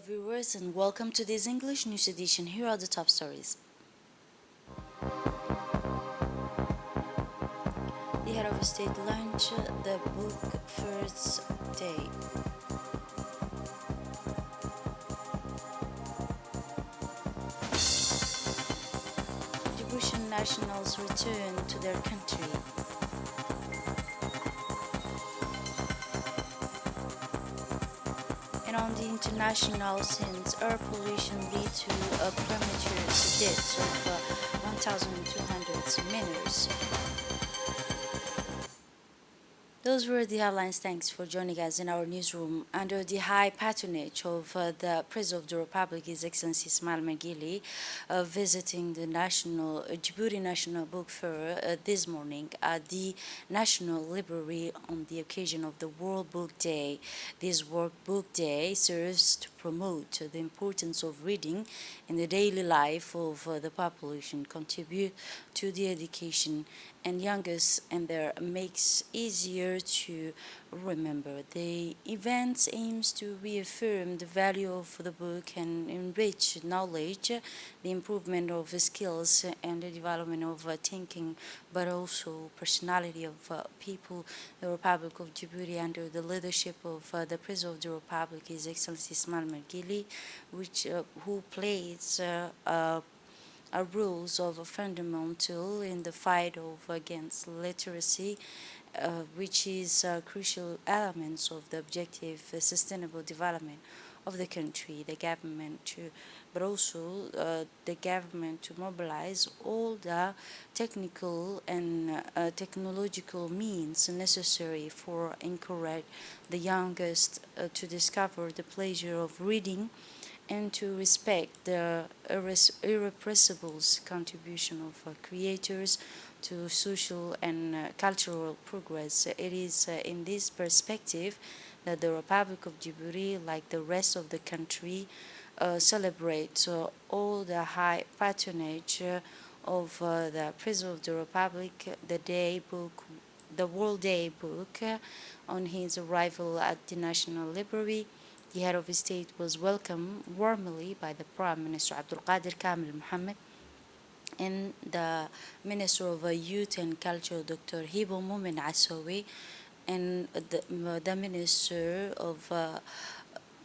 viewers, and welcome to this English news edition. Here are the top stories. The head of state launched the book first day. Djiboutian nationals return to their country. And on the international scene, air pollution lead to a premature death of 1,200 miners. Those were the headlines. Thanks for joining us in our newsroom. Under the high patronage of the President of the Republic, His Excellency Ismail Magili, visiting the Djibouti National Book Fair this morning at the National Library on the occasion of the World Book Day. This World Book Day serves to promote the importance of reading in the daily life of the population, contribute to the education and youngest, and there makes easier to remember. The event aims to reaffirm the value of the book and enrich knowledge, the improvement of skills, and the development of thinking, but also personality of people. The Republic of Djibouti, under the leadership of the President of the Republic, His Excellency Ismail Magili, who plays rules of a fundamental in the fight of against literacy, which is crucial elements of the objective sustainable development of the country, the government to, but also the government to mobilize all the technical and technological means necessary for encourage the youngest to discover the pleasure of reading and to respect the irrepressible contribution of creators to social and cultural progress. It is in this perspective that the Republic of Djibouti, like the rest of the country, celebrates all the high patronage of the President of the Republic, the World Day book, on his arrival at the National Library. The head of state was welcomed warmly by the Prime Minister Abdul Qadir Kamil Mohammed and the Minister of Youth and Culture, Dr. Hibo Mumin Asawi, and the Minister of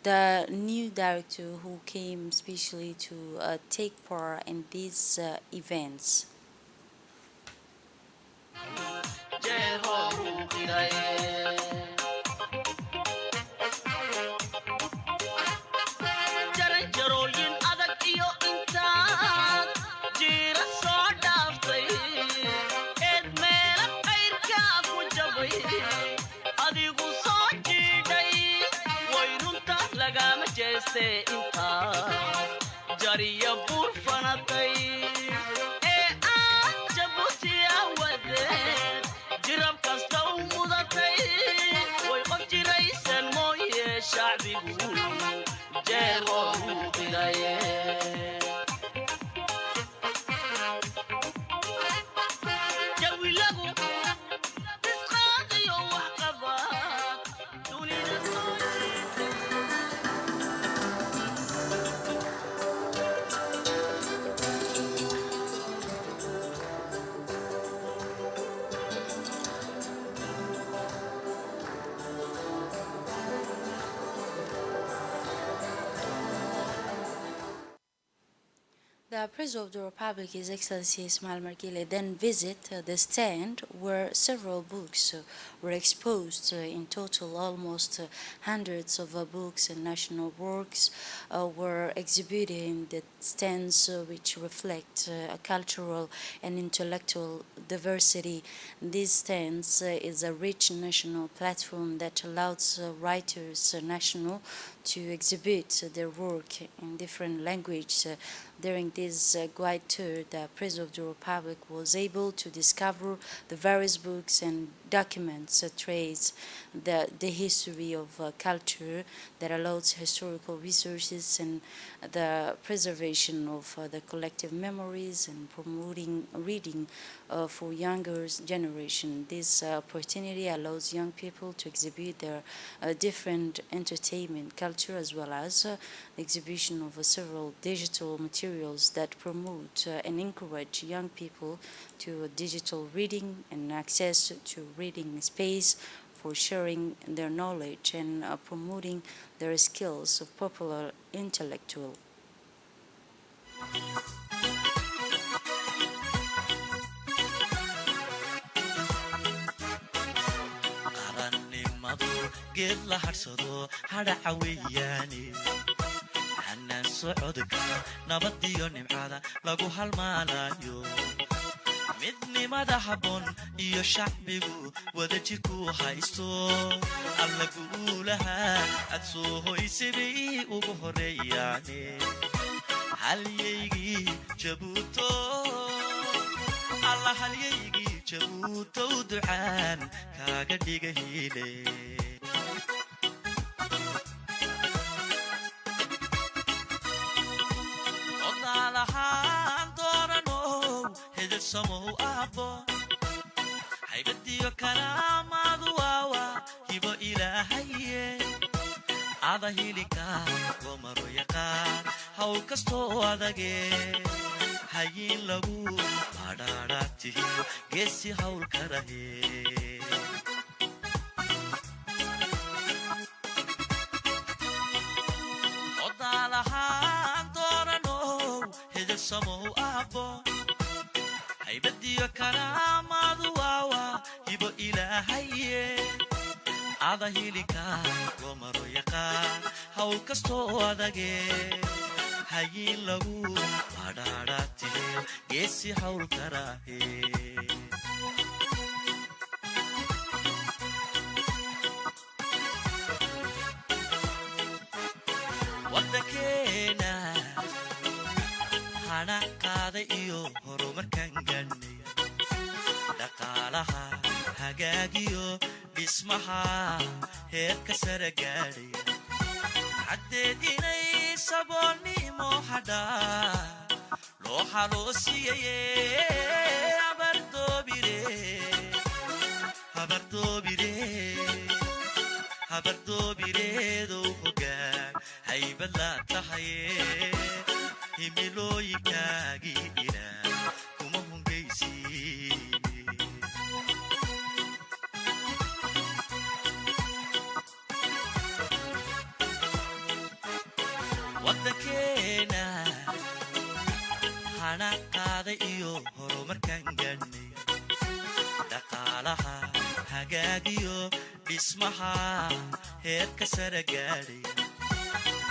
the new director who came especially to take part in these events. jariya bur fanatay ee aan jabuutiya wadeed jirab kasta u mudatay way qof jiraysan mooye shacbigu jeeroo u qiraye jawilagu isqaadiyo wax qaba dunida The President of the Republic, His Excellency Ismail Margile, then visited the stand where several books were exposed. In total, almost hundreds of books and national works were exhibited in the stands, which reflect cultural and intellectual diversity. These stands is a rich national platform that allows writers national to exhibit their work in different languages. During this guide tour, the President of the Republic was able to discover the various books and documents that trace the history of culture, that allows historical resources and the preservation of the collective memories and promoting reading for younger generation. This opportunity allows young people to exhibit their different entertainment, culture, as well as the exhibition of several digital materials that promote and encourage young people to digital reading and access to reading space for sharing their knowledge and promoting their skills of popular intellectual. qarannimadu geed la hadhsado hadhaca weeyaane hanaan socodka nabadiyo nimcada lagu halmaanayo midnimada habboon iyo shacbigu wadajirku haysto alla guulaha aad soo hoysabay ugu horeeyaane halyaygii jabuuto alla halyaygii jabuutow ducaan kaaga dhiga hiile odaalahaan dooranow hedelsamow aabbo haybadiyo karaamaadu waawa hibo ilaahaye ada hilika gomaro yaqaan hawl kastoo adage hayin lagu badhaadhaatiyo geesi hawl karahe odaalahaan dooranow hedelsamow aabbo haybadiyo karaamaadu waawa hibo ilaahaye ada hilika gomaro yaqaan hawl kastoo adage hayin lagu badhaadhaatiyo geesi hawl karahe waddankeena hana qaada iyo horumarkan gaadhnay dhaqaalaha hagaagiyo dhismaha heerka sare gaadhay caddeed inay saboolnimo hadhaa loo xaloosiyaye habardoobireedow hogaan haybad la tahaye himilooyinkaagii inaa kuma hungaysiine waddankeena hana qaada iyo horumarkan gaadhnay dhaqaalaha hagaagiyo dhismaha heerka sare gaadhay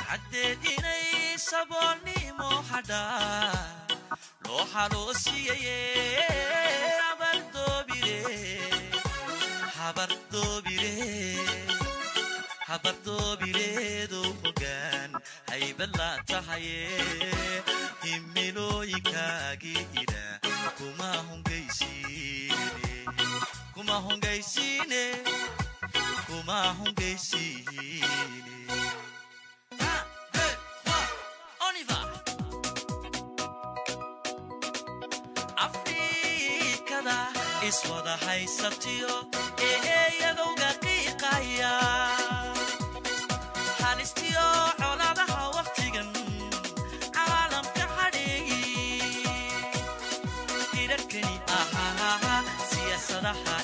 caddeed inay saboolnimo hadhaa loo xaloosiyaye habardoobireedow hogaan haybad la tahaye himilooyinkaagii inaa kuma hungaysiine afrikada iswada haysatiyo eeyadowga qiiqaya halistiyo colaadaha waqtigan caalamka hadheeyi hirarkani ahaha siyaasadaha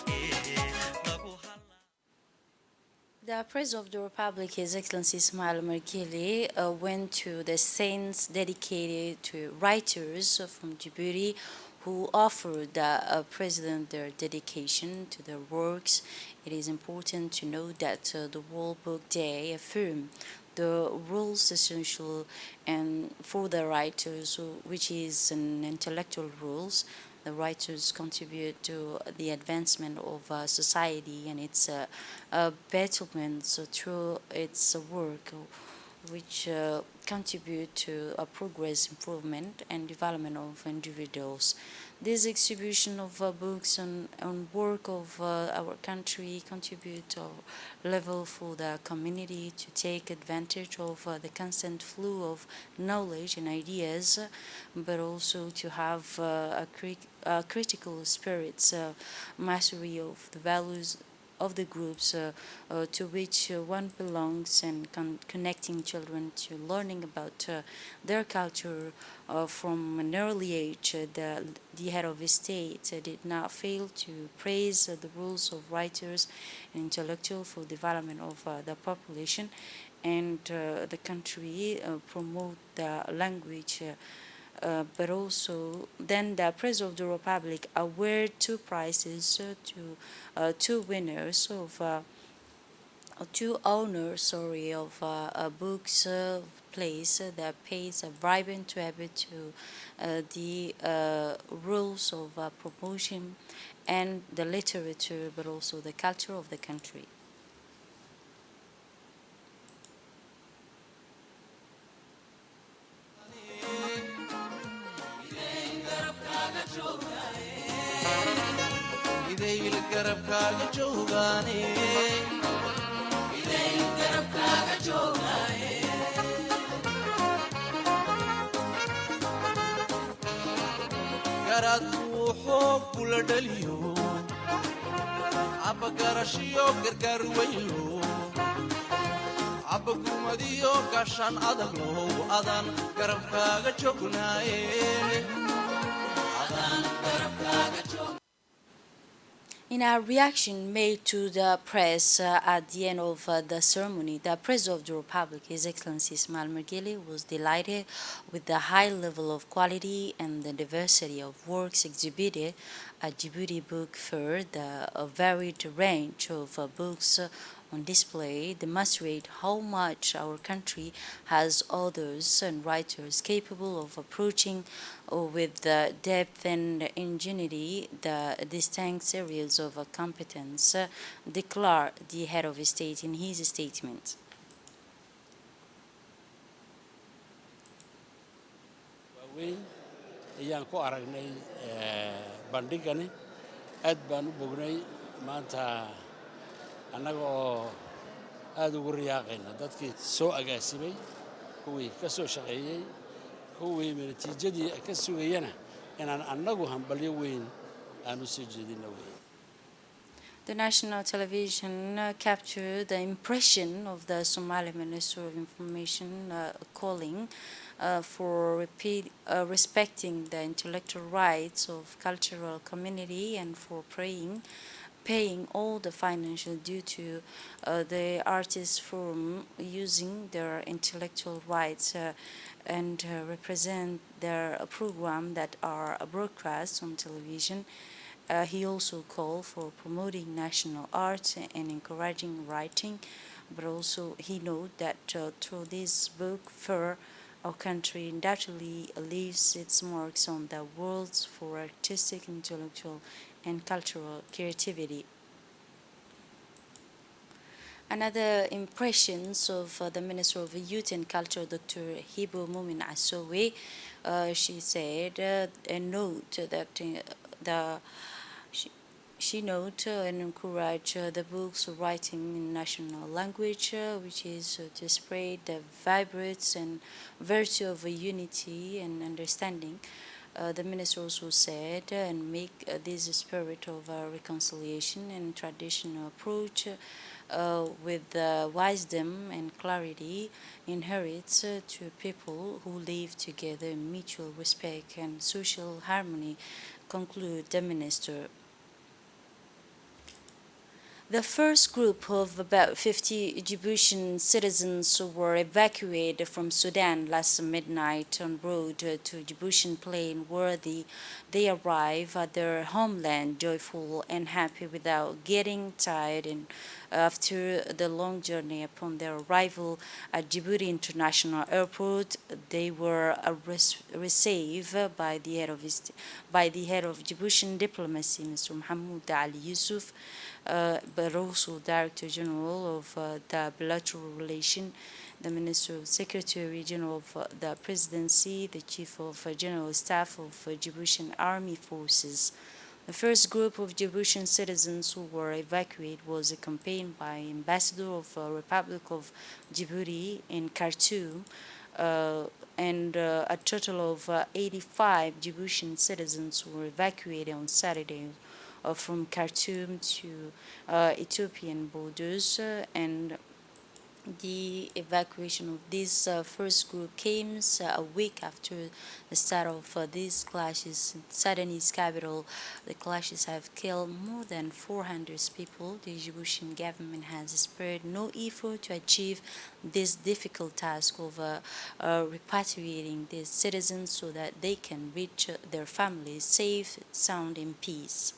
The President of the Republic, His Excellency Ismail Omar Guelleh, went to the saints dedicated to writers from Djibouti who offered the President their dedication to their works. It is important to note that the World Book Day affirmed the rules essential and for the writers, which is an intellectual rules. The writers contribute to the advancement of society and its betterment through its work, which contribute to a progress, improvement, and development of individuals. This exhibition of books on work of our country contribute to level for the community to take advantage of the constant flow of knowledge and ideas, but also to have a critical spirit, mastery of the values of the groups to which one belongs, and connecting children to learning about their culture from an early age. The head of the state did not fail to praise the rules of writers and intellectuals for development of the population, and the country promote the language. But also, then the President of the Republic awarded two prizes to two winners of two owners, sorry, of books place that pays a bribe to habit to the rules of promotion and the literature, but also the culture of the country. idayl garabkaaga joogaane idayl garabkaaga joogaane garaadku xoog kula dhaliyo abbagarashiyo gargaar weylo abbagumadiyo gaashaan adaglow adaan garabkaaga joognaaye adaan garabkaaga joog. In a reaction made to the press at the end of the ceremony, the President of the Republic, His Excellency Ismail Mergele, was delighted with the high level of quality and the diversity of works exhibited at Djibouti Book Fair. The varied range of books on display demonstrate how much our country has authors and writers capable of approaching with depth and ingenuity the distinct areas of competence, declared the head of state in his statement. waaweyn ayaan ku aragnay bandhigani aad baan u bognay maanta annaga oo aad ugu riyaaqayna dadkii soo agaasimay kuwii ka soo shaqeeyey kuwii natiijadii ka sugayana inaan annagu hambalyo weyn aan u soo jeedino weyn. The national television captured the impression of the Somali Minister of Information calling for respecting the intellectual rights of cultural community and for paying all the financial due to the artists forum using their intellectual rights and represent their program that are broadcast on television. He also called for promoting national art and encouraging writing, but also he noted that through this book fair, our country undoubtedly leaves its marks on the world for artistic, intellectual, and cultural creativity. Another impressions of the Minister of Youth and Culture, Dr. Hibo Mumin Asowe, she said, and note that she note and encourage the books writing in national language, which is to spread the vibrance and virtue of unity and understanding. The minister also said and make this spirit of reconciliation and traditional approach with wisdom and clarity inherits to people who live together in mutual respect and social harmony, conclude the minister. The first group of about 50 Djiboutian citizens were evacuated from Sudan last midnight en route to Djiboutian plain, where they arrived at their homeland joyful and happy without getting tired. And after the long journey, upon their arrival at Djibouti International Airport, they were received by the head of Djiboutian diplomacy, Mr. Mohamed Ali Yusuf, but also Director General of the Bilateral Relation, the Minister of Secretary General of the Presidency, the Chief of General Staff of Djiboutian Army Forces. The first group of Djiboutian citizens who were evacuated was accompanied by Ambassador of the Republic of Djibouti in Khartoum, and a total of 85 Djiboutian citizens were evacuated on Saturday, from Khartoum to Ethiopian borders, and the evacuation of this first group came a week after the start of these clashes in Sudanese capital. The clashes have killed more than 400 people. The Djiboutian government has spared no effort to achieve this difficult task of repatriating these citizens so that they can reach their families safe, sound, in peace.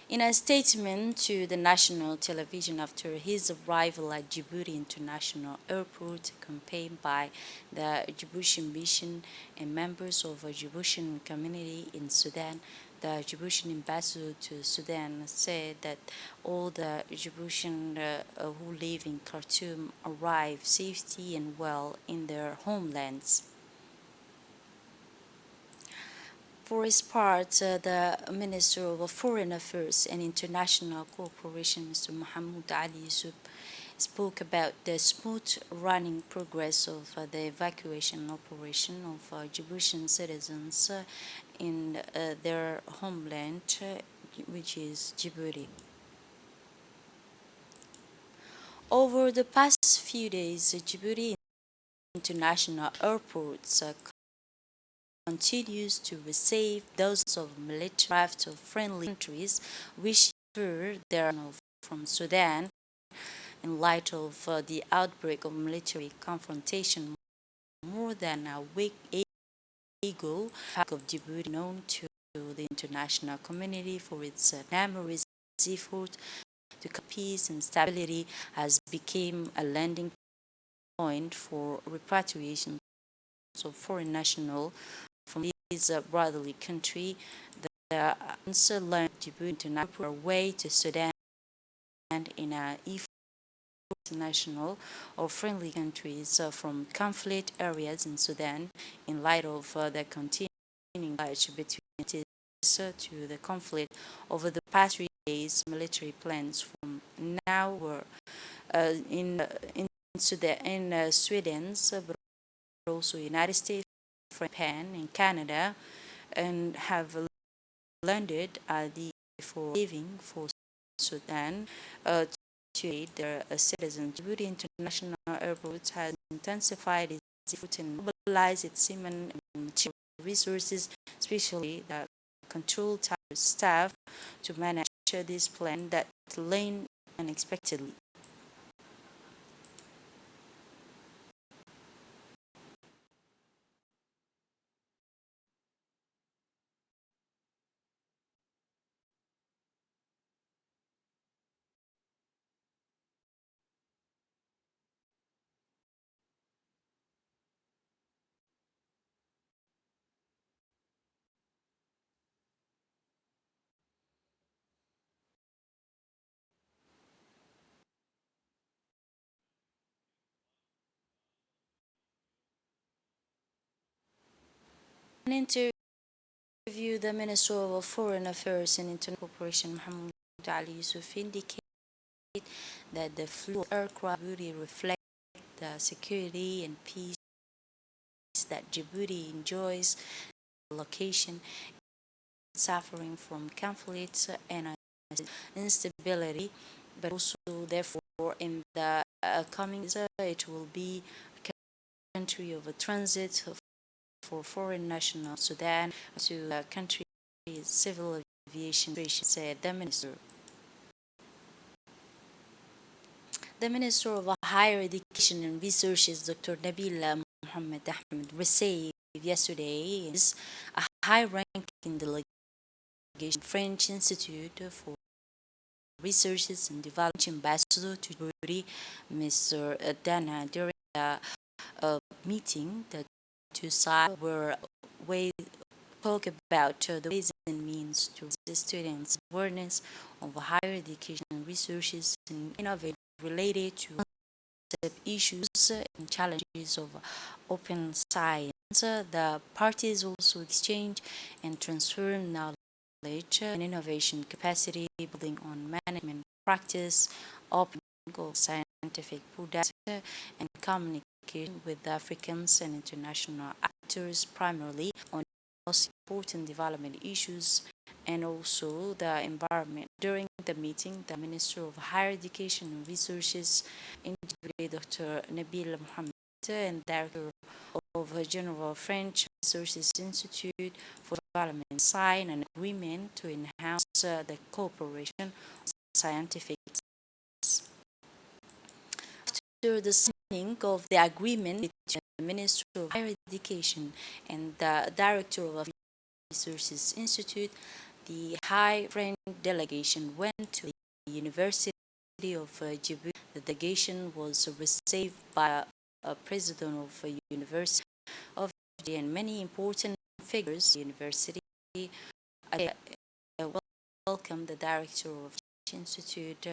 In a statement to the national television after his arrival at Djibouti International Airport, accompanied by the Djiboutian mission and members of a Djiboutian community in Sudan, the Djiboutian ambassador to Sudan said that all the Djiboutian who live in Khartoum arrive safety and well in their homelands. For his part, the Minister of Foreign Affairs and International Cooperation, Mr. Mohamed Ali Yusuf, spoke about the smooth running progress of the evacuation operation of Djiboutian citizens in their homeland, which is Djibouti. Over the past few days, Djibouti International Airports continues to receive dozens of military craft of friendly countries which ensure their from Sudan in light of the outbreak of military confrontation more than a week ago. Of Djibouti, known to the international community for its numerous efforts to peace and stability, has become a landing point for repatriation of foreign nationals from this brotherly country. The answer learned Djibouti to our way to Sudan and in a international or friendly countries from conflict areas in Sudan in light of the continuing clash between to the conflict over the past 3 days. Military plans from now were in Sudan, in Sweden's, but also United States, Japan, and Canada, and have landed for leaving for Sudan to aid their citizens. Djibouti International Airport has intensified its efforts and mobilized its human and material resources, especially the control tower staff, to manage this plan that lane unexpectedly. An interview, the Minister of Foreign Affairs and International Cooperation, Mohamed Ali Yusuf, indicated that the flew aircraft Djibouti reflect the security and peace that Djibouti enjoys. The location suffering from conflicts and instability, but also therefore in the coming years it will be a country of a transit for foreign nationals Sudan to a country civil aviation, said the minister. The Minister of Higher Education and Research, Dr. Nabil Mohammed Ahmed, received yesterday is a high-ranking delegation French Institute for Researches and Development Ambassador to Djibouti, Mr. Dana, during a meeting. The two sides were spoke about the ways and means to raise students' awareness of higher education resources and innovate related to issues and challenges of open science. The parties also exchange and transfer knowledge and innovation capacity, building on management practice, open of scientific products, and communication with Africans and international actors, primarily on most important development issues and also the environment. During the meeting, the Minister of Higher Education and Researches, Dr. Nabil Mohammed, and Director of General French Resources Institute for Development signed an agreement to enhance the cooperation on scientific science. After the signing of the agreement between the Minister of Higher Education and the Director of Resources Institute, the High French delegation went to the University of Djibouti. The delegation was received by a president of a university of Djibouti and many important figures of the university. I welcomed the director of the institute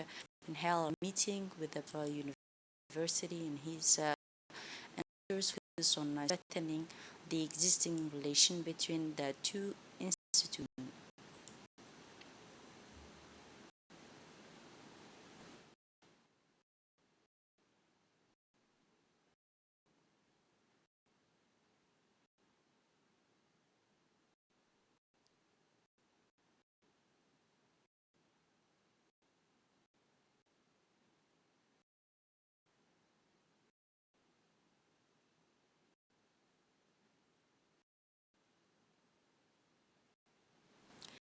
and held a meeting with the university and his answers focus on strengthening the existing relation between the two institutions.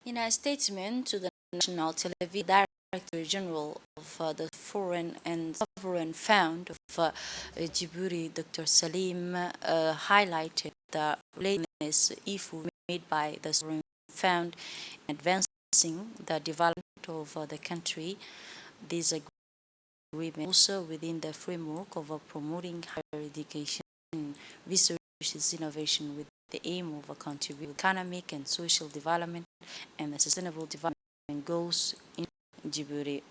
In a statement to the national television, Director General of the Foreign and Sovereign Fund of Djibouti, Dr. Salim, highlighted the readiness effort made by the Sovereign Fund in advancing the development of the country. This agreement also within the framework of promoting higher education, research, innovation with the aim of contributing to economic and social development and the sustainable development goals in Djibouti.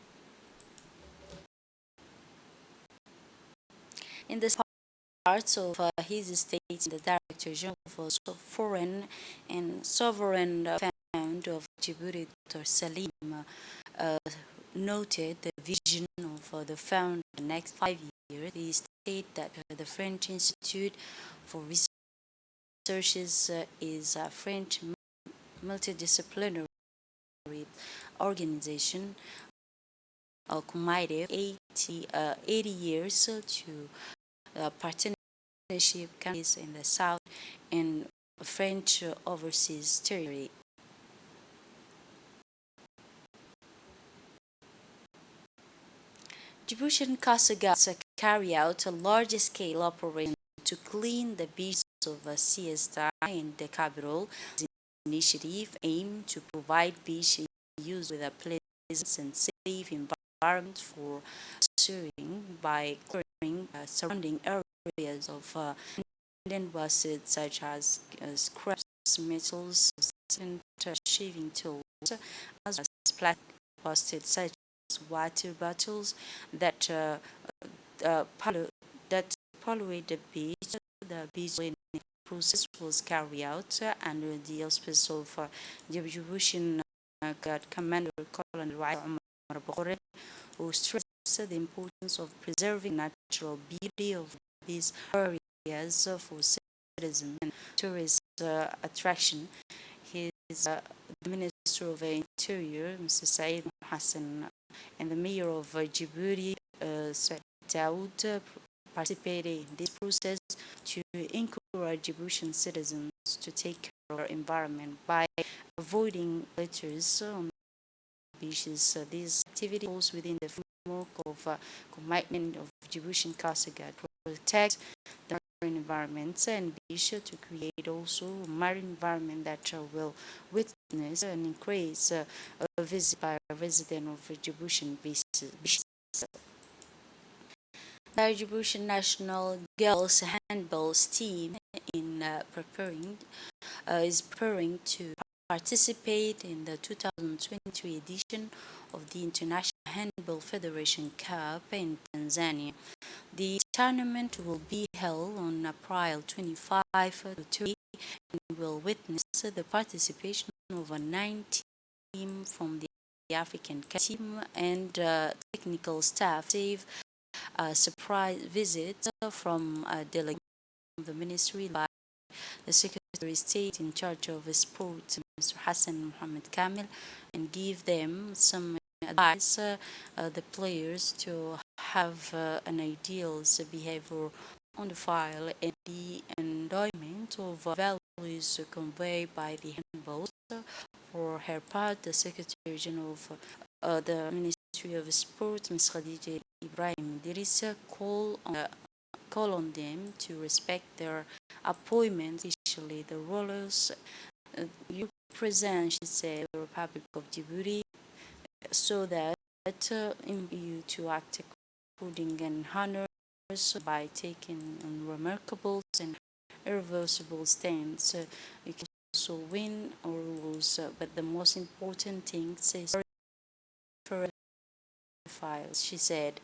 In this part of his statement, the Director General for Foreign and Sovereign Fund of Djibouti, Dr. Salim, noted the vision of the fund in the next 5 years. He stated that the French Institute for Researches is a French multidisciplinary organization committed 80 years to partnership countries in the South and French overseas territory. Djiboutian Coast Guards carry out a large-scale operation to clean the beaches of Siesta in the capital. The initiative aimed to provide beach use with a pleasant and safe environment for swimming by clearing surrounding areas of wasted such as scraps, metals, and shaving tools, as well as plastic wasted such as water bottles that pollute the beach. The beach cleaning process was carried out under the auspices of the Djiboutian Guard Commander Colonel Omar Bokhore, who stressed the importance of preserving natural beauty of these areas for citizen and tourist attraction. He is the Minister of the Interior, Mr. Said Hassan, and the Mayor of Djibouti, Said Daoud, participated in this process to encourage Djiboutian citizens to take care of our environment by avoiding litters on beaches. This activity falls within the framework of commitment of Djiboutian Coast Guard to protect the marine environment and beach to create also a marine environment that will witness and increase a visit by a resident of Djiboutian beaches. The Djiboutian national girls handball team is preparing to participate in the 2023 edition of the International Handball Federation Cup in Tanzania. The tournament will be held on April 25 to 30 and will witness the participation of 9 teams from the African team and technical staff. Save a surprise visit from a delegation of the ministry by the Secretary Secretary of State in charge of sport, Mr. Hassan Mohammed Kamil, and give them some advice the players to have an ideal behavior on the file and the endowment of values conveyed by the handballs. For her part, the Secretary General of the Ministry of Sport, Ms. Khadija Ibrahim Idrissa, call on them to respect their appointments, especially the rulers. You present, she said, the Republic of Djibouti, so that in you to act according and honors by taking remarkable and irreversible stands. You can also win or lose, but the most important thing is for files, she said.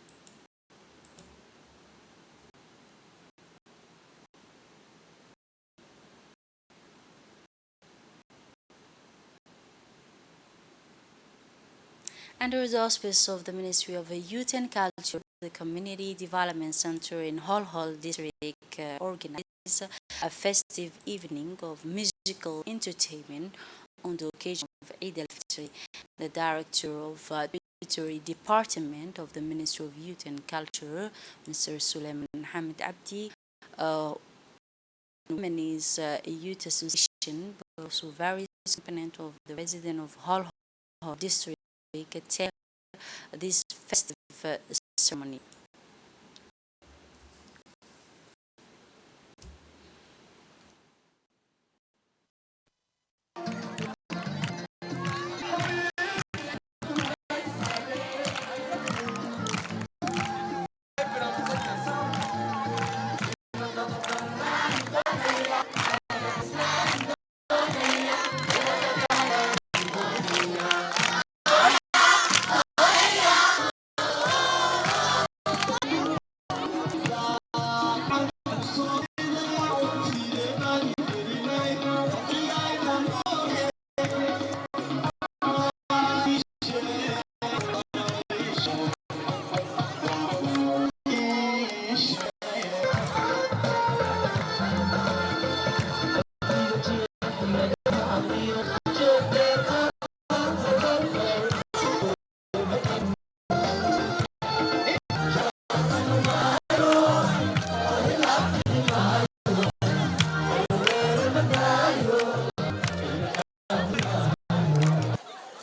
Under the auspice of the Ministry of Youth and Culture, the Community Development Center in Hol Hol District organized a festive evening of musical entertainment on the occasion of Eid al-Fitr. The director of the Military Department of the Ministry of Youth and Culture, Mr. Suleiman Hamid Abdi, Women is a youth association, but also various components of the resident of Hol Hol District attend this festive ceremony.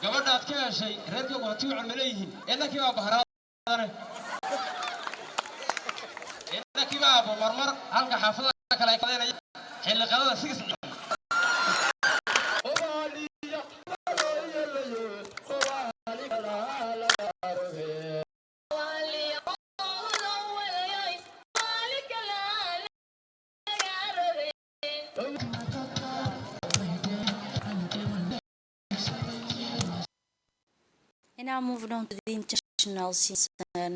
gabadhaad ka heshay reerkii waqti u cunmaleeyihiin innakii baa bahraadane innakii baa marmar halka xaafadaha kale ay qadanayaan xilli qadada sigis And now moving on to the international scene,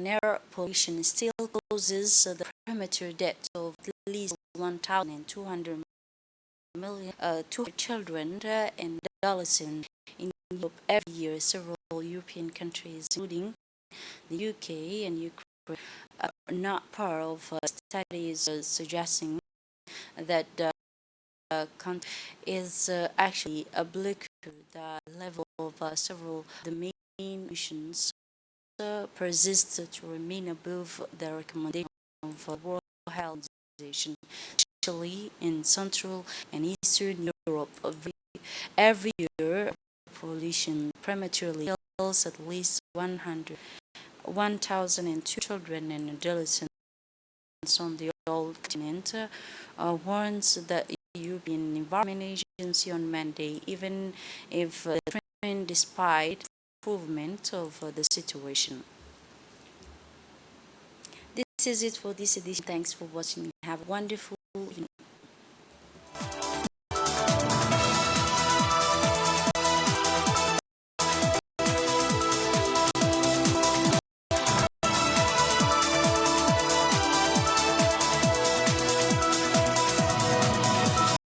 air pollution still causes the premature death of at least 1,200 million children and adolescents in Europe every year. Several European countries, including the UK and Ukraine, are not part of studies suggesting that the country is actually oblique the level of several the main emissions persist to remain above the recommendation of the World Health Organization, especially in Central and Eastern Europe. Every year, pollution prematurely kills at least 1,002 children and adolescents on the old continent, warns the European Environment Agency on Monday, even if the trend despite improvement of the situation. This is it for this edition. Thanks for watching. Have a wonderful